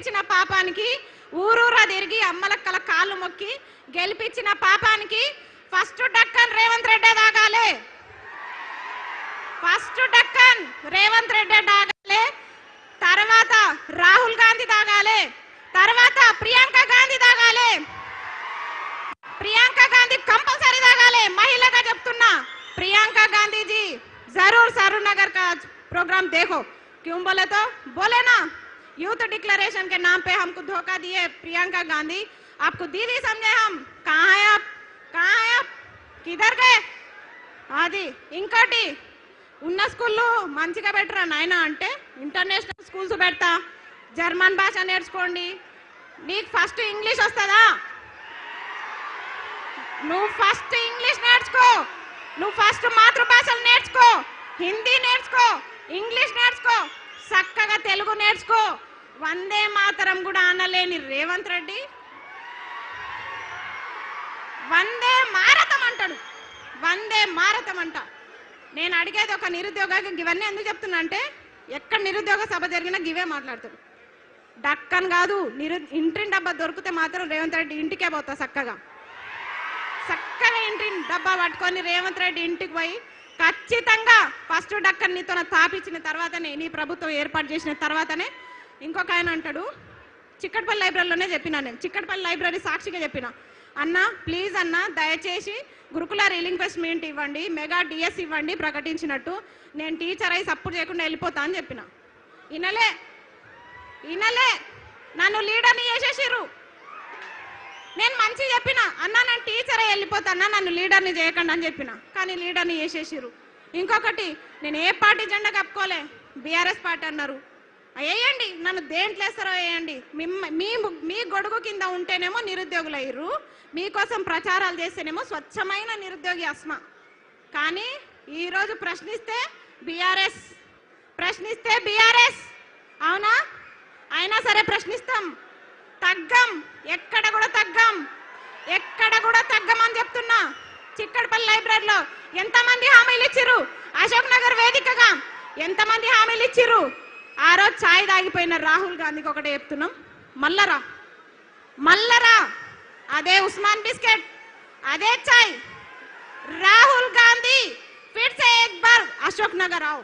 గెలిపించిన పాపానికి ఊరూరా తిరిగి అమ్మలక్కల కాళ్ళు మొక్కి గెలిపించిన పాపానికి ఫస్ట్ డక్కన్ రేవంత్ రెడ్డి తాగాలి. ఫస్ట్ డక్కన్ రేవంత్ రెడ్డి తాగాలి. తర్వాత రాహుల్ గాంధీ తాగాలి. తర్వాత ప్రియాంక గాంధీ తాగాలి. प्रियंका गांधी कंपलसरी तागाले. महिला చెప్తున్నా प्रियंका गांधी जी जरूर सरूर नगर का प्रोग्राम देखो. क्यों बोले तो बोले ना यूथ डिक्लेरेशन के नाम पे हमको धोखा दिए प्रियंका गांधी. आपको दीदी समझे हम. कहाँ है आप? कहाँ है आप? किधर गए? అది ఇంకోటి ఉన్న స్కూల్లో మంచిగా పెట్టరా నాయనా అంటే ఇంటర్నేషనల్ స్కూల్స్ పెడతా, జర్మన్ భాష నేర్చుకోండి. నీకు ఫస్ట్ ఇంగ్లీష్ వస్తుందా? నువ్వు ఫస్ట్ ఇంగ్లీష్ నేర్చుకో. నువ్వు ఫస్ట్ మాతృభాషలు నేర్చుకో. హిందీ నేర్చుకో, ఇంగ్లీష్ నేర్చుకో, చక్కగా తెలుగు నేర్చుకో. వందే మాతరం కూడా అనలేని రేవంత్ రెడ్డి వందే మారతం అంటాడు. వందే మారతం అంట. నేను అడిగేది ఒక నిరుద్యోగ ఇవన్నీ ఎందుకు చెప్తున్నా అంటే ఎక్కడ నిరుద్యోగ సభ జరిగినా గివే మాట్లాడతాడు. డక్కన్ కాదు, ఇంటిని డబ్బా దొరికితే మాత్రం రేవంత్ రెడ్డి ఇంటికే పోతా. చక్కగా ఇంటి డబ్బా పట్టుకొని రేవంత్ రెడ్డి ఇంటికి పోయి ఖచ్చితంగా ఫస్ట్ డక్కన్ నీతో తాపించిన తర్వాతనే, నీ ప్రభుత్వం ఏర్పాటు చేసిన తర్వాతనే. ఇంకొక ఆయన అంటాడు, చిక్కడపల్లి లైబ్రరీలోనే చెప్పినా నేను, చిక్కడపల్లి లైబ్రరీ సాక్షిగా చెప్పిన, అన్న ప్లీజ్ అన్న దయచేసి గురుకుల రీలింక్వెస్ట్మెంట్ ఇవ్వండి, మెగా డిఎస్ ఇవ్వండి ప్రకటించినట్టు. నేను టీచర్ అయి సపోర్ట్ చేయకుండా వెళ్ళిపోతా అని చెప్పిన. ఇనలే నన్ను లీడర్ని చేసేసిర్రు. నేను మంచి చెప్పిన, అన్న నేను టీచర్ అయి వెళ్ళిపోతాన్నా, నన్ను లీడర్ని చేయకండి అని చెప్పిన. కానీ లీడర్ని చేసేసిర్రు. ఇంకొకటి, నేను ఏ పార్టీ జెండా కప్పుకోలే, బీఆర్ఎస్ పార్టీ అన్నారు. వేయండి, నన్ను దేంట్లో వేస్తారో వేయండి. మీ గొడుగు కింద ఉంటేనేమో నిరుద్యోగులు అయ్యారు, మీకోసం ప్రచారాలు చేస్తేనేమో స్వచ్ఛమైన నిరుద్యోగి అస్మా. కానీ ఈరోజు ప్రశ్నిస్తే బీఆర్ఎస్ అవునా? అయినా సరే ప్రశ్నిస్తాం, తగ్గం, ఎక్కడ కూడా తగ్గం అని చెప్తున్నా. చిక్కడపల్లి లైబ్రరీలో ఎంతమంది హామీలు ఇచ్చిర్రు? అశోక్ నగర్ వేదికగా ఎంతమంది హామీలు ఇచ్చిర్రు? ఆ రోజు ఛాయ్ తాగిపోయిన రాహుల్ గాంధీకి ఒకటే చెప్తున్నాం, మల్లరా అదే ఉస్మాన్ బిస్కెట్, అదే ఛాయ్. రాహుల్ గాంధీ ఫిర్ సే ఏక్ బార్ అశోక్ నగర్ ఆవు.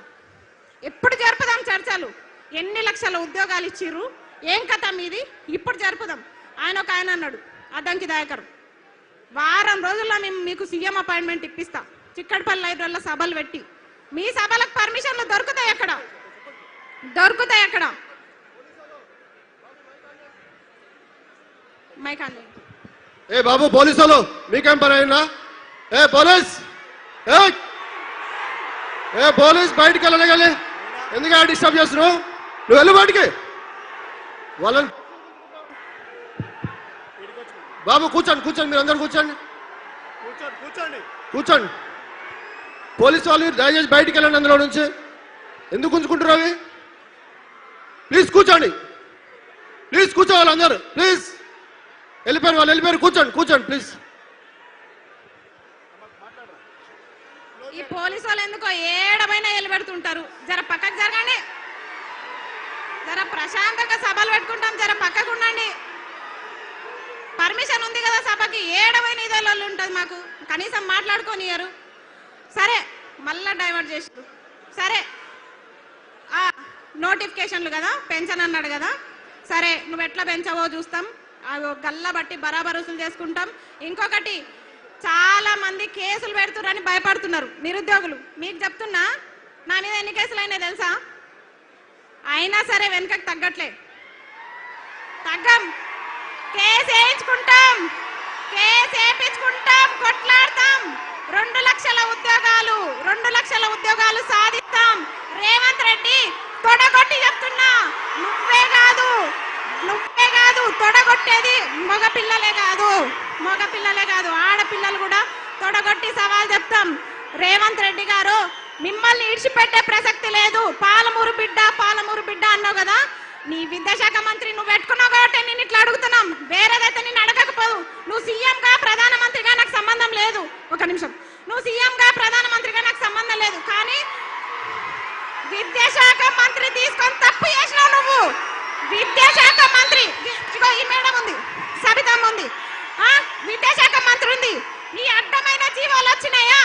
ఎప్పుడు జరుపుదాం చర్చలు? ఎన్ని లక్షల ఉద్యోగాలు ఇచ్చిర్రు? ఏం కథ మీది? ఇప్పుడు జరుపుదాం. ఒక ఆయన అన్నాడు, అద్దంకి దయాకర్, వారం రోజుల్లో మేము మీకు సీఎం అపాయింట్మెంట్ ఇప్పిస్తా, చిక్కడపల్లి లైబ్రరీలో సభలు పెట్టి. మీ సభలకు పర్మిషన్లు దొరుకుతాయి అక్కడ? ఏ బాబు పోలీసులు మీకేం పని అయినా? ఏ పోలీస్ బయటికి వెళ్ళగలి, ఎందుకు డిస్టర్బ్ చేస్తున్నావు? నువ్వు వెళ్ళు బయటికి. వాళ్ళని బాబు కూర్చోండి, మీరు అందరు కూర్చోండి. పోలీసు వాళ్ళు దయచేసి బయటికి వెళ్ళండి అందులో నుంచి. ఎందుకు ఉంచుకుంటారు అవి? ప్లీజ్ కూర్చోండి, కూర్చోవాలి అందరు. ప్లీజ్ వెళ్ళిపోయారు, కూర్చోండి ప్లీజ్. ఈ పోలీసు వాళ్ళు ఎందుకో ఏడమైనా వెళ్ళిపెడుతుంటారు. జర పక్కకు జరగండి, జర ప్రశాంతంగా సభలు పెట్టుకుంటాం, జర పక్కకు ఉండండి. పర్మిషన్ ఉంది కదా సభకి, ఏడమైన ఇదేళ్ళు ఉంటుంది మాకు, కనీసం మాట్లాడుకోనియరు. సరే మళ్ళా డైవర్ట్ చేసారు. సరే నోటిఫికేషన్లు కదా, పెన్షన్ అన్నాడు కదా, సరే నువ్వు ఎట్లా పెంచవో చూస్తాం, గల్ల బట్టి బరాబర్ వసూలు చేసుకుంటాం. ఇంకొకటి, చాలా మంది కేసులు పెడుతున్నారని భయపడుతున్నారు నిరుద్యోగులు. మీకు చెప్తున్నా, నా మీద ఎన్ని కేసులు అయినాయి తెలుసా? అయినా సరే వెనుకకు తగ్గం. కేసు వేయించుకుంటాం, కొట్లాడతాం. 2 లక్షల ఉద్యోగాలు సాధిస్తాం. రేవంత్ రెడ్డి తొడగొట్టి చెప్తున్నా, నువ్వే కాదు తొడగొట్టేది మగపిల్లలే కాదు, ఆడపిల్లలు కూడా తొడగొట్టి సవాల్ చెప్తాం. రేవంత్ రెడ్డి గారు, మిమ్మల్ని ఇడిచిపెట్టే ప్రసక్తి లేదు. పాలమూరు బిడ్డ అన్నావు కదా, నీ విద్యాశాఖ మంత్రి నువ్వు పెట్టుకున్నావు కాబట్టి నేను ఇట్లా అడుగుతున్నాం. వేరేదైతే నేను అడగకపోదు. నువ్వు సీఎంగా ప్రధానమంత్రిగా నాకు సంబంధం లేదు. ఒక నిమిషం, నువ్వు సీఎంగా ప్రధానమంత్రిగా నాకు సంబంధం లేదు. కానీ విద్యాశాఖ మంత్రి తీసుకొని తప్పు చేసినావు. నువ్వు విద్యాశాఖ మంత్రి జీవోలు వచ్చినాయా?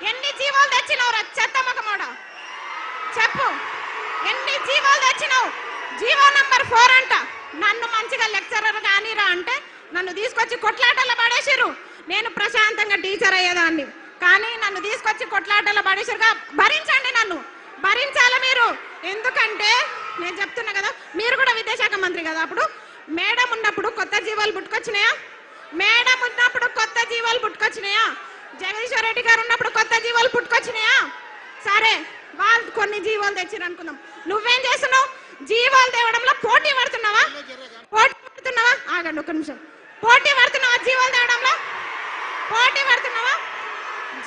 ఎన్ని జీవోలు తెచ్చినావు చెత్త మొకమోడా? చెప్పు, ఎన్ని జీవోలు తెచ్చినావు? జీవో నంబర్ 4 అంట. నన్ను మంచిగా లెక్చరర్ కానీరా అంటే నన్ను తీసుకొచ్చి కొట్లాటలో పడేసిరు. నేను ప్రశాంతంగా టీచర్ అయ్యేదాన్ని, కానీ నన్ను తీసుకొచ్చి కొట్లాటలో పడేసిరుగా. భరించండి, నన్ను భరించాలి మీరు. ఎందుకంటే నేను చెప్తున్నా కదా, మీరు కూడా విద్యాశాఖ మంత్రి కదా. అప్పుడు మేడం ఉన్నప్పుడు కొత్త జీవాలు పుట్టుకొచ్చినాయా? మేడం ఉన్నప్పుడు కొత్త జీవాలు పుట్టుకొచ్చినాయా? జగదీశ్వర్ రెడ్డి గారు ఉన్నప్పుడు కొత్త జీవాలు పుట్టుకొచ్చినాయా? సరే, వాళ్ళు కొన్ని జీవాలు తెచ్చిరు అనుకుందాం. నువ్వేం చేస్తున్నావు? జీవాలు తేవడంలో పోటీ పడుతున్నావా? ఆగండి ఒక నిమిషం. పోటీ పడుతున్నావా? జీవాలు తేవడంలో పోటీ పడుతున్నావా?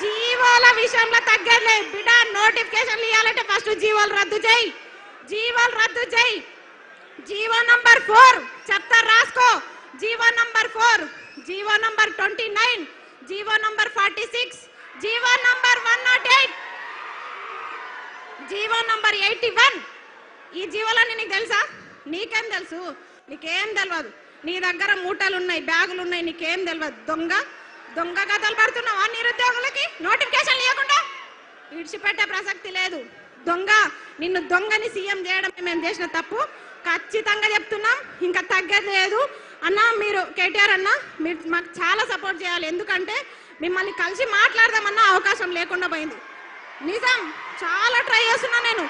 జీవాల విషయంలో తగ్గలే బిడ్డ. నోటిఫికేషన్లు ఇవ్వాలంటే ఫస్ట్ జీవాలు రద్దు చేయి, జీవాలు రద్దు చేయి. జీవో నంబర్ 4 చెప్తా, రాసుకో. GO number 4, GO number 29, GO number 46, GO number 108, GO number 81. ఈ జీవోలన్నీ నీకు తెలుసా? నీకేం తెలుసు? నీకేం తెలియదు. నీ దగ్గర మూటలు ఉన్నాయి, బ్యాగులు ఉన్నాయి, నీకేం తెలియదు. దొంగ దొంగ కథలు పడుతున్నావా? నిరుద్యోగులకి నోటిఫికేషన్ ఇవ్వకుండా విడిచిపెట్టే ప్రసక్తి లేదు. దొంగ, నిన్ను దొంగని సీఎం చేయడం మేము చేసిన తప్పు, ఖచ్చితంగా చెప్తున్నాం. ఇంకా తగ్గేది లేదు అన్న. మీరు కేటీఆర్ అన్న, మీరు మాకు చాలా సపోర్ట్ చేయాలి. ఎందుకంటే మిమ్మల్ని కలిసి మాట్లాడదామన్న అవకాశం లేకుండా పోయింది. నిజం, చాలా ట్రై చేస్తున్నా నేను.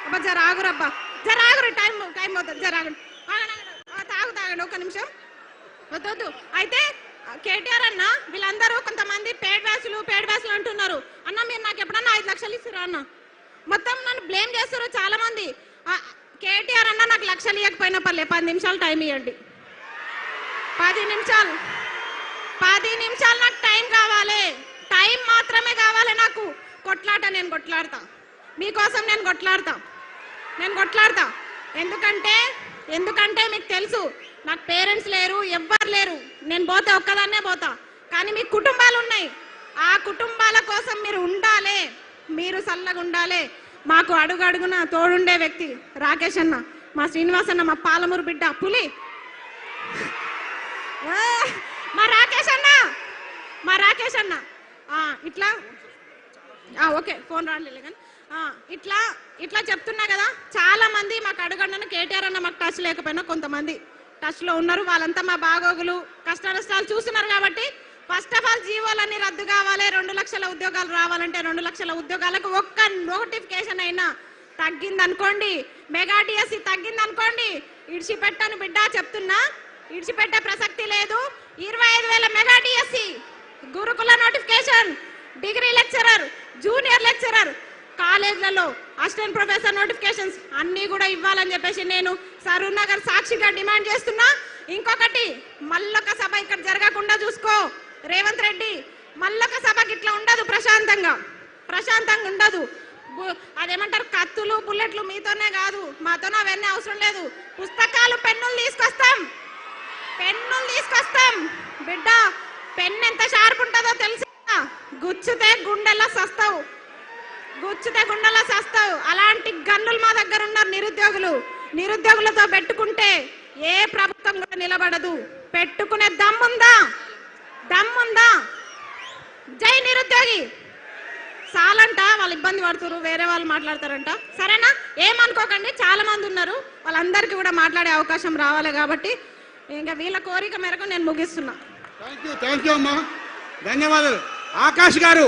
అబ్బా జరాగురబ్బా, జరాగురు, టైం అవుతుంది. జరాగండి, తాగండి ఒక నిమిషం. వద్దు. అయితే కేటీఆర్ అన్న, వీళ్ళందరూ కొంతమంది పేడ్ బ్యాచ్లు అంటున్నారు. అన్న మీరు నాకు ఎప్పుడన్నా 5 లక్షలు ఇస్తారా అన్న? మొత్తం నన్ను బ్లేమ్ చేస్తారు చాలా మంది. కేటీఆర్ అన్న నాకు లక్షలు ఇవ్వకపోయినా పర్లే, 10 నిమిషాలు టైం ఇవ్వండి. 10 నిమిషాలు నాకు టైం కావాలి. టైం మాత్రమే కావాలి నాకు. కొట్లాట నేను కొట్లాడతా, మీకోసం నేను కొట్లాడతా. ఎందుకంటే మీకు తెలుసు, నాకు పేరెంట్స్ లేరు, ఎవ్వరు లేరు. నేను పోతే ఒక్కదాన్నే పోతా. కానీ మీ కుటుంబాలు ఉన్నాయి. ఆ కుటుంబాల కోసం మీరు ఉండాలి, మీరు చల్లగా ఉండాలి. మాకు అడుగడుగున తోడుండే వ్యక్తి రాకేష్ అన్న, మా శ్రీనివాస్ అన్న, మా పాలమూరు బిడ్డ పులి, మా రాకేష్ అన్న ఇట్లా ఓకే, ఫోన్ రాలేదు కానీ ఇట్లా చెప్తున్నా కదా. చాలా మంది మాకు అడుగండి. కేటీఆర్ అన్న మాకు టచ్ లేకపోయినా కొంతమంది టచ్ లో ఉన్నారు. వాళ్ళంతా మా బాగోగులు, కష్ట నష్టాలు చూస్తున్నారు. కాబట్టి ఫస్ట్ ఆఫ్ ఆల్ జీవోలన్నీ రద్దు కావాలి. 2 లక్షల ఉద్యోగాలు రావాలంటే 2 లక్షల ఉద్యోగాలకు ఒక్క నోటిఫికేషన్ అయినా తగ్గిందనుకోండి, మెగా డిఎస్సి తగ్గిందనుకోండి, ఇడిచిపెట్టాను బిడ్డ, చెప్తున్నా. ఇడిచిపెట్టే ప్రసక్తి లేదు. 25,000 mega DSC, Gurukul notification, degree lecturer, junior lecturer, కాలేజ్లలో అసిస్టెంట్ ప్రొఫెసర్ నోటిఫికేషన్స్ అన్ని కూడా ఇవ్వాలని చెప్పేసి నేను సరూర్ నగర్ సాక్షిగా డిమాండ్ చేస్తున్నా. ఇంకొకటి, మల్లొక సభ ఇక్కడ జరగకుండా చూసుకో రేవంత్ రెడ్డి. మల్లొక సభకి ఇట్లా ఉండదు, ప్రశాంతంగా ఉండదు. అదేమంటారు, కత్తులు బుల్లెట్లు మీతోనే కాదు, మాతోనే అవన్నీ అవసరం లేదు. పుస్తకాలు, పెన్నులు తీసుకొస్తాం బిడ్డ. పెన్ను ఎంత షార్ప్ ఉంటుందో తెలుసా? గుచ్చితే గుండెలా సస్తావు. అలాంటి గన్నులు మా దగ్గర ఉన్నారు. నిరుద్యోగులతో పెట్టుకుంటే ఏ ప్రభుత్వం కూడా నిలబడదు. పెట్టుకునే దమ్ముందా? జై నిరుద్యోగి. చాలంట, వాళ్ళు ఇబ్బంది పడుతున్నారు, వేరే వాళ్ళు మాట్లాడతారంట. సరేనా? ఏమనుకోకండి, చాలా మంది ఉన్నారు, వాళ్ళందరికీ కూడా మాట్లాడే అవకాశం రావాలి. కాబట్టి ఇంకా వీళ్ళ కోరిక మేరకు నేను ముగిస్తున్నా. థ్యాంక్ యూ అమ్మా, ధన్యవాదాలు. ఆకాష్ గారు